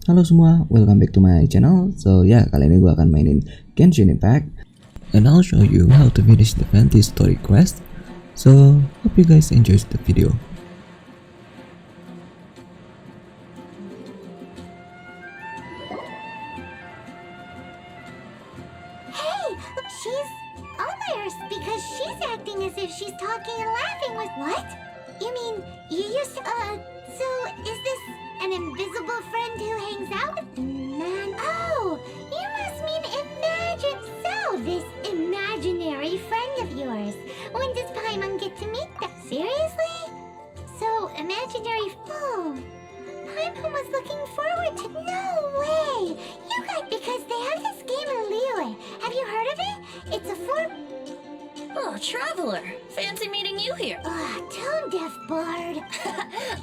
Halo semua, welcome back to my channel. So ya, kali ini gue akan mainin Genshin Impact, and I'll show you how to finish the Venti story quest. So hope you guys enjoy the video. Hey, she's almost because she's acting as if she's talking and laughing with what? You mean you used to so is this an invisible friend who hangs out with man? Oh, you must mean Imagine. So this imaginary friend of yours. When does Paimon get to meet them? Seriously? So imaginary. Oh, Paimon was looking forward to. No way! You guys, because they have this game in Liyue. Have you heard of it? It's a Oh, Traveler! Fancy meeting you here. tone deaf bard.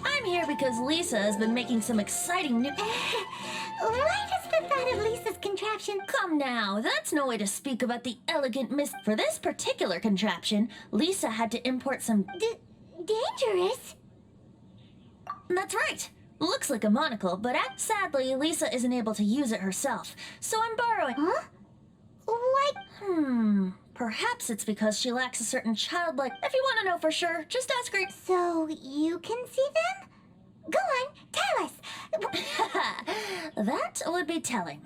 I'm here because Lisa has been making some exciting new... Why does the thought of Lisa's contraption? Come now, that's no way to speak about the elegant miss... For this particular contraption, Lisa had to import some... Dangerous? That's right! Looks like a monocle, but sadly, Lisa isn't able to use it herself, so I'm borrowing... Huh? What? Perhaps it's because she lacks a certain childlike... If you want to know for sure, just ask her... So you can see them? Go on, tell us. That would be telling.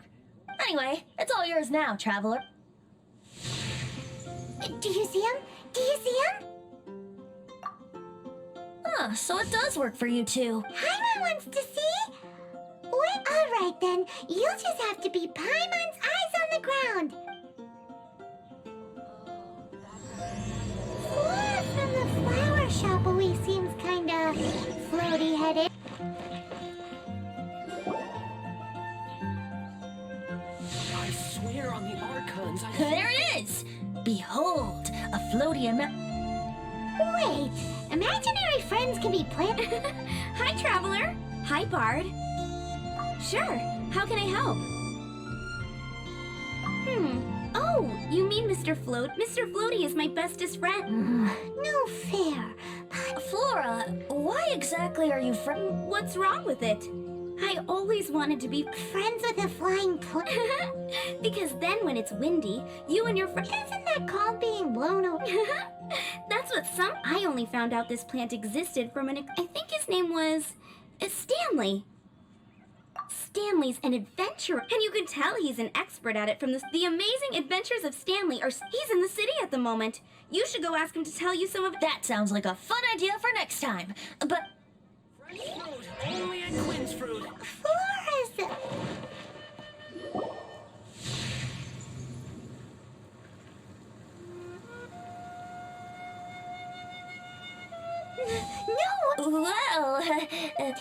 Anyway, it's all yours now, Traveler. Do you see him? Do you see him? So it does work for you two. Paimon wants to see? What? All right then. You'll just have to be Paimon's eyes on the ground. Flora from the flower shop always seems kinda floaty-headed. I swear on the Archons, There it is! Behold, a floaty Wait, imaginary friends can be plant. Hi, Traveler. Hi, Bard. Sure, how can I help? Oh, you mean Mr. Float? Mr. Floaty is my bestest friend. No fair. Flora, why exactly are you What's wrong with it? I always wanted to be Friends with a flying plane. because then when it's windy, you and your friend... Isn't that called being blown away? That's what some... I only found out this plant existed from I think his name was... Stanley. Stanley's an adventurer, and you can tell he's an expert at it from the amazing adventures of Stanley. He's in the city at the moment. You should go ask him to tell you some of... That sounds like a fun idea for next time. But... fresh fruit, only at Quinn's fruit. Flora's... No! Well...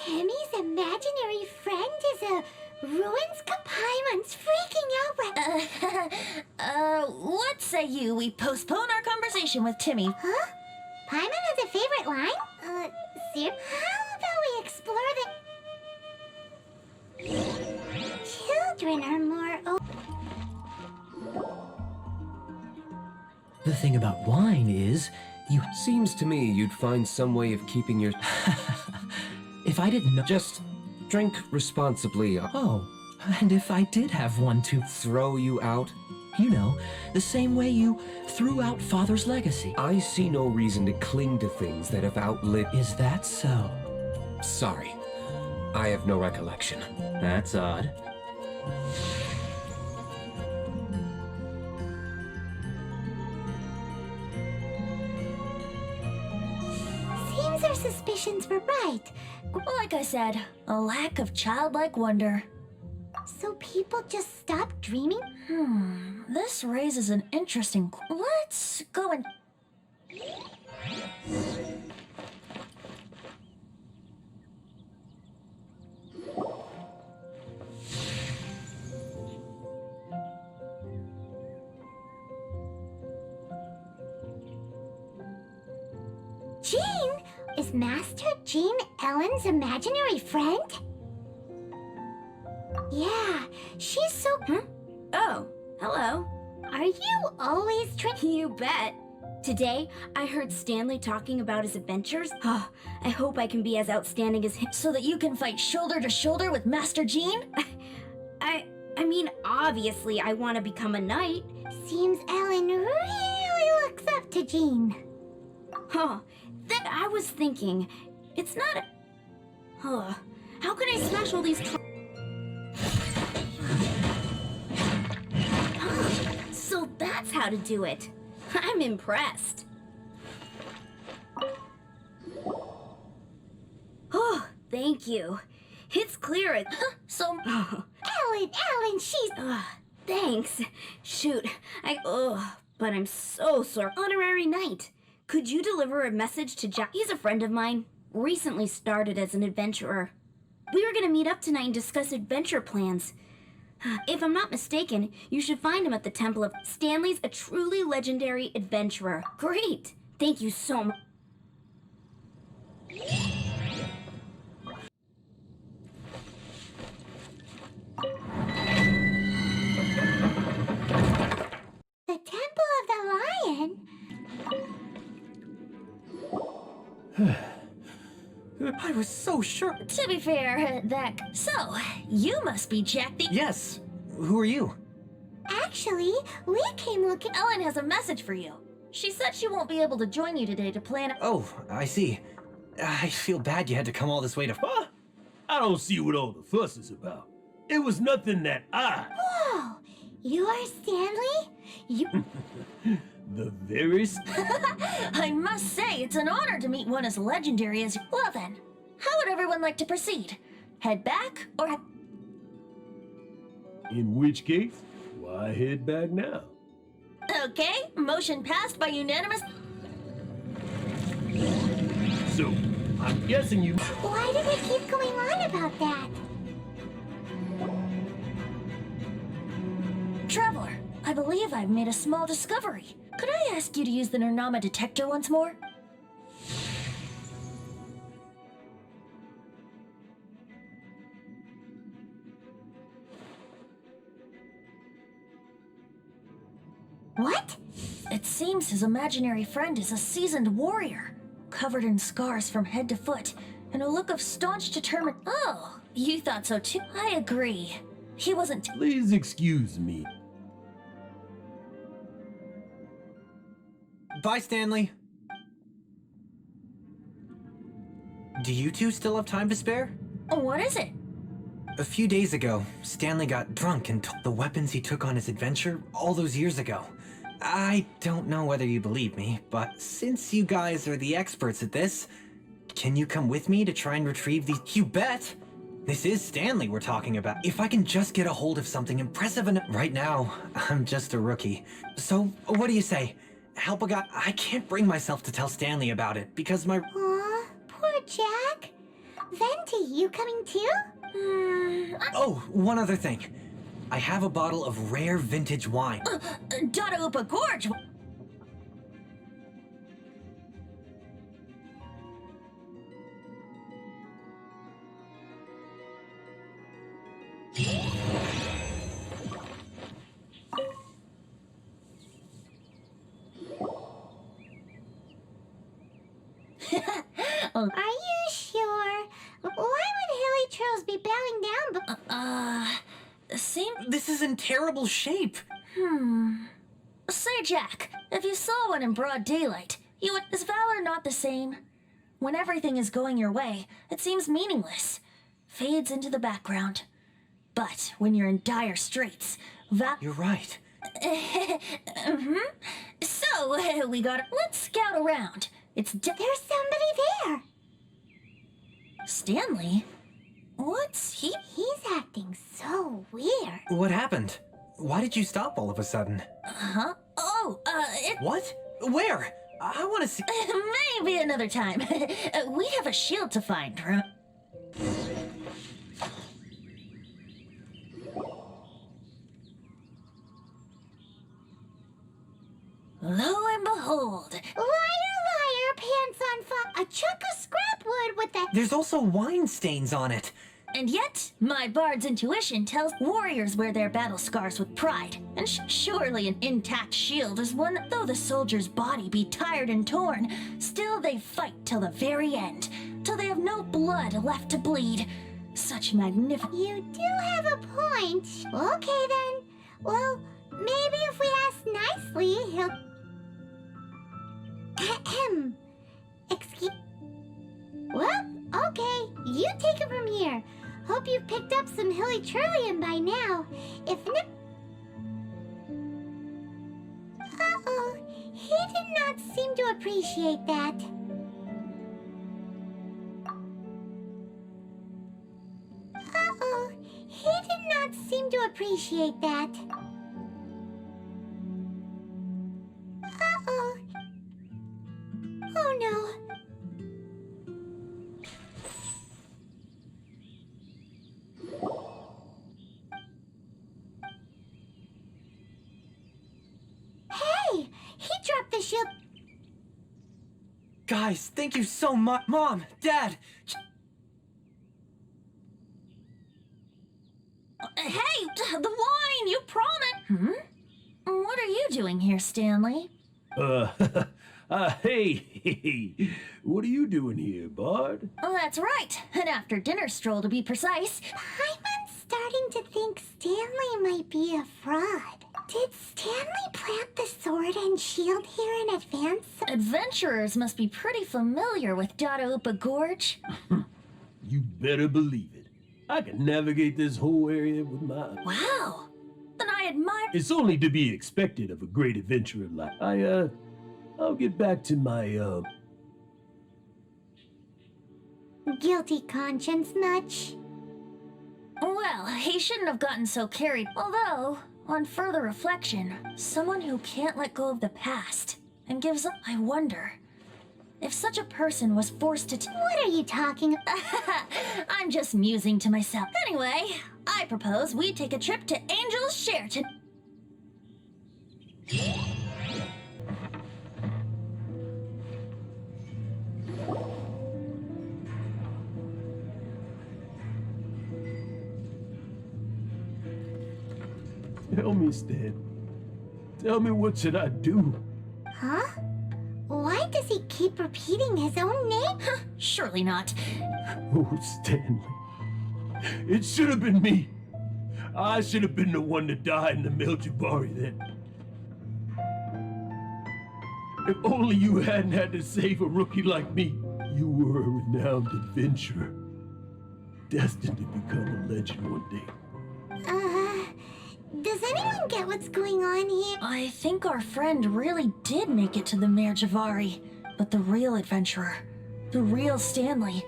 Timmy's imaginary friend is a ruins Paimon's freaking out right... what say you we postpone our conversation with Timmy? Huh? Paimon has a favorite line? Sir? How about we explore the... Children are more... The thing about wine is, you... Seems to me you'd find some way of keeping your... If I didn't know... Just drink responsibly. Oh, and if I did have one to... Throw you out? You know, the same way you threw out Father's legacy. I see no reason to cling to things that have outlived... Is that so? Sorry, I have no recollection. That's odd. Seems our suspicions were right. Like I said, a lack of childlike wonder. So people just stop dreaming? This raises an interesting... Let's go and... Jean? Is Master Jean Ellen's imaginary friend? Yeah, she's so... Oh, hello. Are you always You bet. Today, I heard Stanley talking about his adventures. Oh, I hope I can be as outstanding as him. So that you can fight shoulder to shoulder with Master Jean? I mean, obviously, I want to become a knight. Seems Ellen really looks up to Jean. Huh. Then I was thinking, it's not a... Huh. How can I smash all these... So that's how to do it. I'm impressed. Oh, thank you. It's clear. So, Ellen, she's... Thanks. Shoot, but I'm so sorry. Honorary knight. Could you deliver a message to Jack? He's a friend of mine. Recently started as an adventurer. We were gonna meet up tonight and discuss adventure plans. If I'm not mistaken, you should find him at the Temple of... Stanley's a truly legendary adventurer. Great! Thank you so much. The Temple of the Lion? I was so sure. to be fair, So, you must be Jack the... Yes. Who are you? Actually, we came looking... Ellen has a message for you. She said she won't be able to join you today to plan... Oh, I see. I feel bad you had to come all this way to... Huh? I don't see what all the fuss is about. It was nothing that I... Whoa! You're Stanley? You... The very... I must say, it's an honor to meet one as legendary as... Well then, how would everyone like to proceed? Head back, or... In which case, why head back now? Okay, motion passed by unanimous... So, I'm guessing you... Why do they keep going on about that? Traveler, I believe I've made a small discovery. Could I ask you to use the Nernama detector once more? What? It seems his imaginary friend is a seasoned warrior, covered in scars from head to foot, and a look of staunch determined... Oh, you thought so too? I agree. He wasn't... Please excuse me. Bye, Stanley. Do you two still have time to spare? What is it? A few days ago, Stanley got drunk and took the weapons he took on his adventure all those years ago. I don't know whether you believe me, but since you guys are the experts at this, can you come with me to try and retrieve these? You bet! This is Stanley we're talking about. If I can just get a hold of something impressive enough... Right now, I'm just a rookie. So, what do you say? Help a guy... I can't bring myself to tell Stanley about it, because my... Aw, poor Jack. Venti, you coming too? Oh, one other thing. I have a bottle of rare vintage wine. Dada Upa Gorge! Are you sure? Why would Hilly Churls be bowing down Seem... This is in terrible shape. Say, Jack, if you saw one in broad daylight, you would... Is valor not the same? When everything is going your way, it seems meaningless. Fades into the background. But when you're in dire straits, You're right. So, we gotta... Let's scout around. There's somebody there. Stanley? What's he... He's acting so weird. What happened? Why did you stop all of a sudden? Huh? Oh, What? Where? I want to see... Maybe another time. We have a shield to find, right? Lo and behold, Liar, pants on fire. A chunk of scrap wood with the... There's also wine stains on it. And yet, my bard's intuition tells warriors wear their battle scars with pride. And surely an intact shield is one that, though the soldier's body be tired and torn, still they fight till the very end, till they have no blood left to bleed. Such magnificent. You do have a point. Okay then. Well, maybe if we ask nicely, he'll... Ahem. Excuse... Well, okay. You take it from here. Hope you've picked up some hilly trillium by now. If not... Uh-oh. He did not seem to appreciate that. Uh-oh. He did not seem to appreciate that. Uh-oh. Oh no. Hey! He dropped the shield. Guys, thank you so much. Mom, Dad. Hey, the wine, you promised. What are you doing here, Stanley? Hey, what are you doing here, Bard? Oh, that's right. An after-dinner stroll, to be precise. Paimon's starting to think Stanley might be a fraud. Did Stanley plant the sword and shield here in advance? Adventurers must be pretty familiar with Dadaupa Gorge. You better believe it. I can navigate this whole area with my... Wow. Then I admire... It's only to be expected of a great adventurer like... I'll get back to my, Guilty conscience much? Well, he shouldn't have gotten so carried. Although, on further reflection, someone who can't let go of the past and gives up... I wonder... if such a person was forced to... What are you talking about? I'm just musing to myself. Anyway, I propose we take a trip to Angel's Share to... Tell me, Stan. Tell me, what should I do? Huh? Why does he keep repeating his own name? Surely not. Oh, Stanley. It should have been me. I should have been the one to die in the Meljabari then. If only you hadn't had to save a rookie like me. You were a renowned adventurer, destined to become a legend one day. Does anyone get what's going on here? I think our friend really did make it to the Meljabari. But the real adventurer, the real Stanley,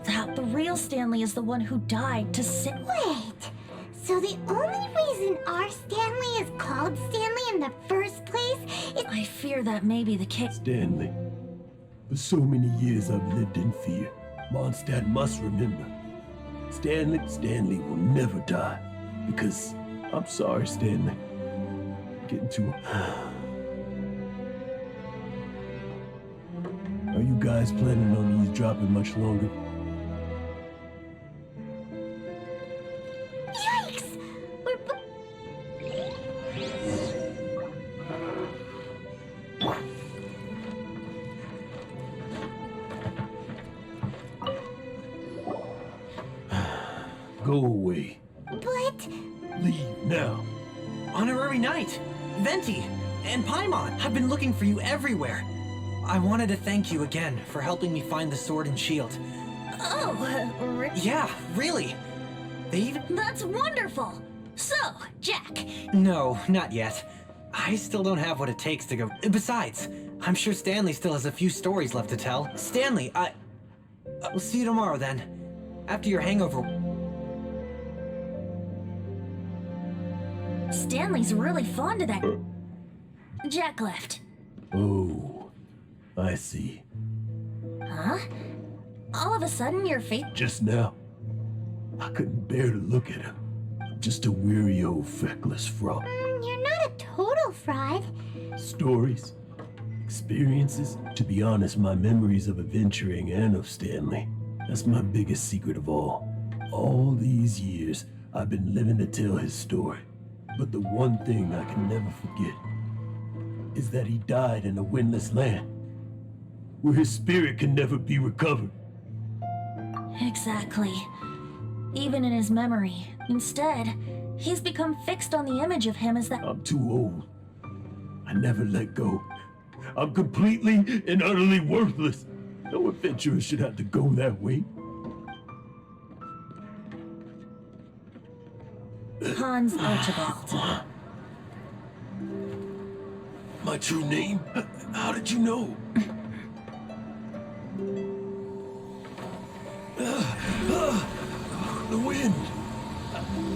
the real Stanley is the one who died to save... Wait, so the only reason our Stanley is called Stanley in the first place is... I fear that may be the case. Stanley. For so many years I've lived in fear. Mondstadt must remember. Stanley will never die. Because... I'm sorry, Stanley. Getting too... Are you guys planning on eavesdropping much longer? Yikes! Go away. But... Leave now. Honorary Knight, Venti, and Paimon. I've been looking for you everywhere. I wanted to thank you again for helping me find the sword and shield. Oh, Yeah, really. They even... that's wonderful. So, Jack, No, not yet. I still don't have what it takes to go... Besides, I'm sure Stanley still has a few stories left to tell. Stanley, I'll see you tomorrow then. After your hangover... Stanley's really fond of that. Jack left. Oh, I see. Huh? All of a sudden, your face... Just now, I couldn't bear to look at him. I'm just a weary old feckless fraud. You're not a total fraud. Stories, experiences. To be honest, my memories of adventuring and of Stanley, that's my biggest secret of all. All these years, I've been living to tell his story. But the one thing I can never forget is that he died in a windless land, where his spirit can never be recovered. Exactly. Even in his memory. Instead, he's become fixed on the image of him as that. I'm too old. I never let go. I'm completely and utterly worthless. No adventurer should have to go that way. Hans Archibald. My true name? How did you know? The wind.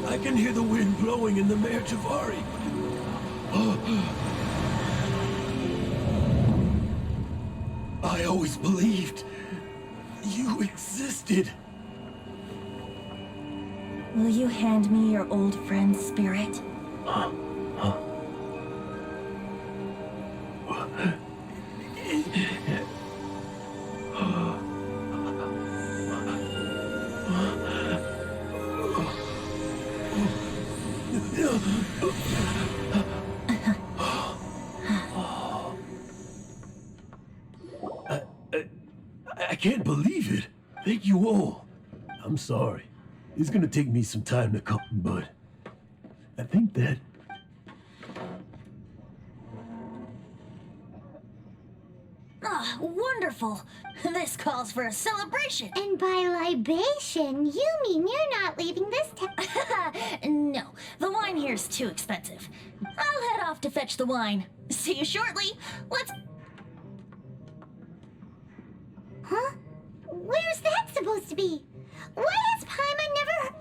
I can hear the wind blowing in the Mare Javari. I always believed you existed. Will you hand me your old friend's spirit? I can't believe it. Thank you all. I'm sorry. It's gonna take me some time to come, but I think that... Ah, wonderful! This calls for a celebration! And by libation, you mean you're not leaving this town? No, the wine here's too expensive. I'll head off to fetch the wine. See you shortly. Let's... Huh? Where's that supposed to be? Why has Paimon never...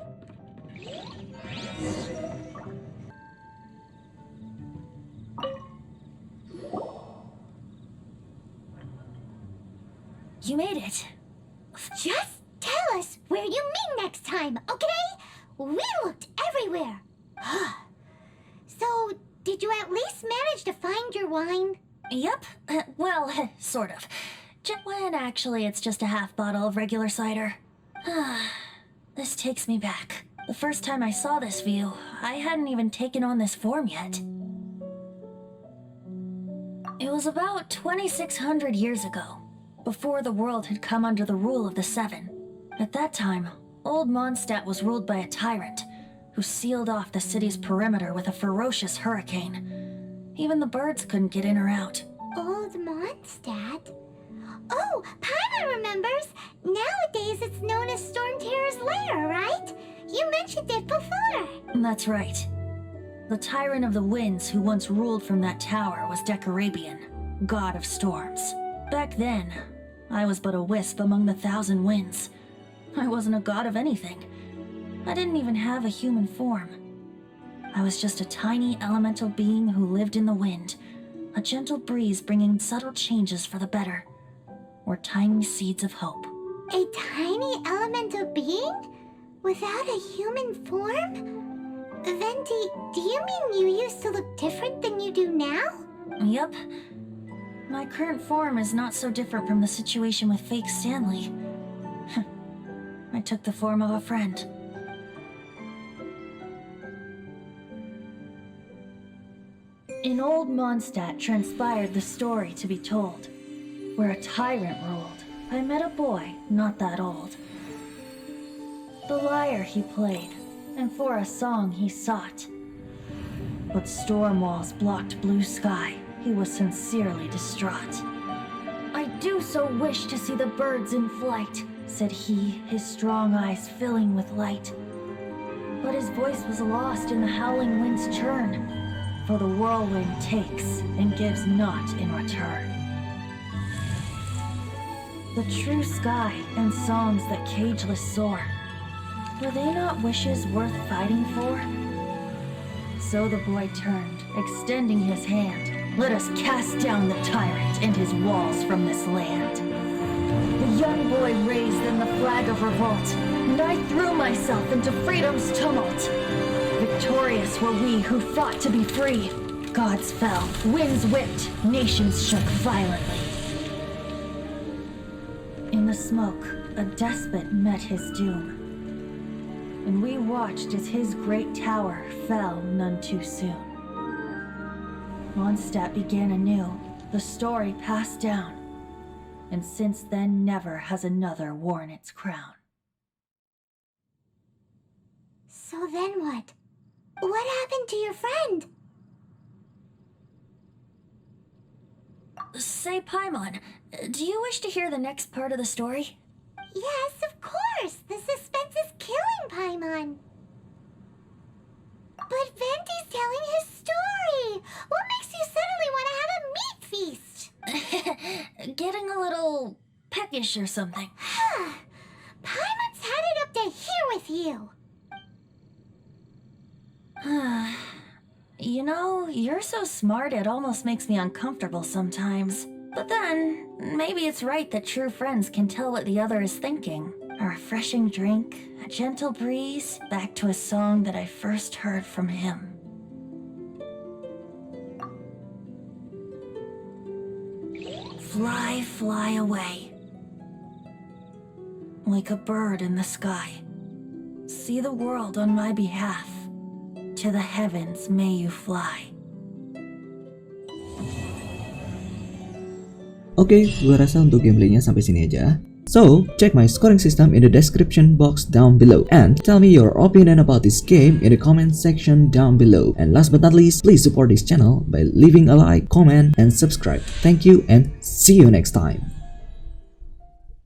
You made it. Just tell us where you meet next time, okay? We looked everywhere. So, did you at least manage to find your wine? Yep. Well, sort of. When actually it's just a half bottle of regular cider. This takes me back. The first time I saw this view, I hadn't even taken on this form yet. It was about 2,600 years ago, before the world had come under the rule of the Seven. At that time, Old Mondstadt was ruled by a tyrant who sealed off the city's perimeter with a ferocious hurricane. Even the birds couldn't get in or out. Old Mondstadt? Oh, Paimon remembers! Nowadays it's known as Storm Terror's lair, right? You mentioned it before. That's right. The Tyrant of the Winds who once ruled from that tower was Decarabian, god of storms. Back then, I was but a wisp among the thousand winds. I wasn't a god of anything. I didn't even have a human form. I was just a tiny elemental being who lived in the wind, a gentle breeze bringing subtle changes for the better, or tiny seeds of hope. A tiny elemental being? Without a human form? Venti, do you mean you used to look different than you do now? Yep. My current form is not so different from the situation with fake Stanley. I took the form of a friend. In Old Mondstadt transpired the story to be told, where a tyrant ruled. I met a boy not that old. The lyre he played, and for a song he sought. But storm walls blocked blue sky. He was sincerely distraught. I do so wish to see the birds in flight, said he, his strong eyes filling with light. But his voice was lost in the howling wind's churn, for the whirlwind takes and gives not in return. The true sky and songs that cageless soar, were they not wishes worth fighting for? So the boy turned, extending his hand. Let us cast down the tyrant and his walls from this land. The young boy raised then the flag of revolt, and I threw myself into freedom's tumult. Victorious were we who fought to be free. Gods fell, winds whipped, nations shook violently. In the smoke, a despot met his doom. and we watched as his great tower fell none too soon. Mondstadt began anew, the story passed down, and since then never has another worn its crown. So then what? What happened to your friend? Say, Paimon, do you wish to hear the next part of the story? Yes, of course. The suspense is killing Paimon. But Venti's telling his story. What makes you suddenly want to have a meat feast? Getting a little peckish or something. Paimon's had it up to here with you. You know, you're so smart it almost makes me uncomfortable sometimes. But then, maybe it's right that true friends can tell what the other is thinking. A refreshing drink, a gentle breeze, back to a song that I first heard from him. Fly, fly away. Like a bird in the sky. See the world on my behalf. To the heavens may you fly. Oke, gua rasa untuk gameplaynya sampai sini aja. So, check my scoring system in the description box down below and tell me your opinion about this game in the comment section down below. And last but not least, please support this channel by leaving a like, comment, and subscribe. Thank you and see you next time.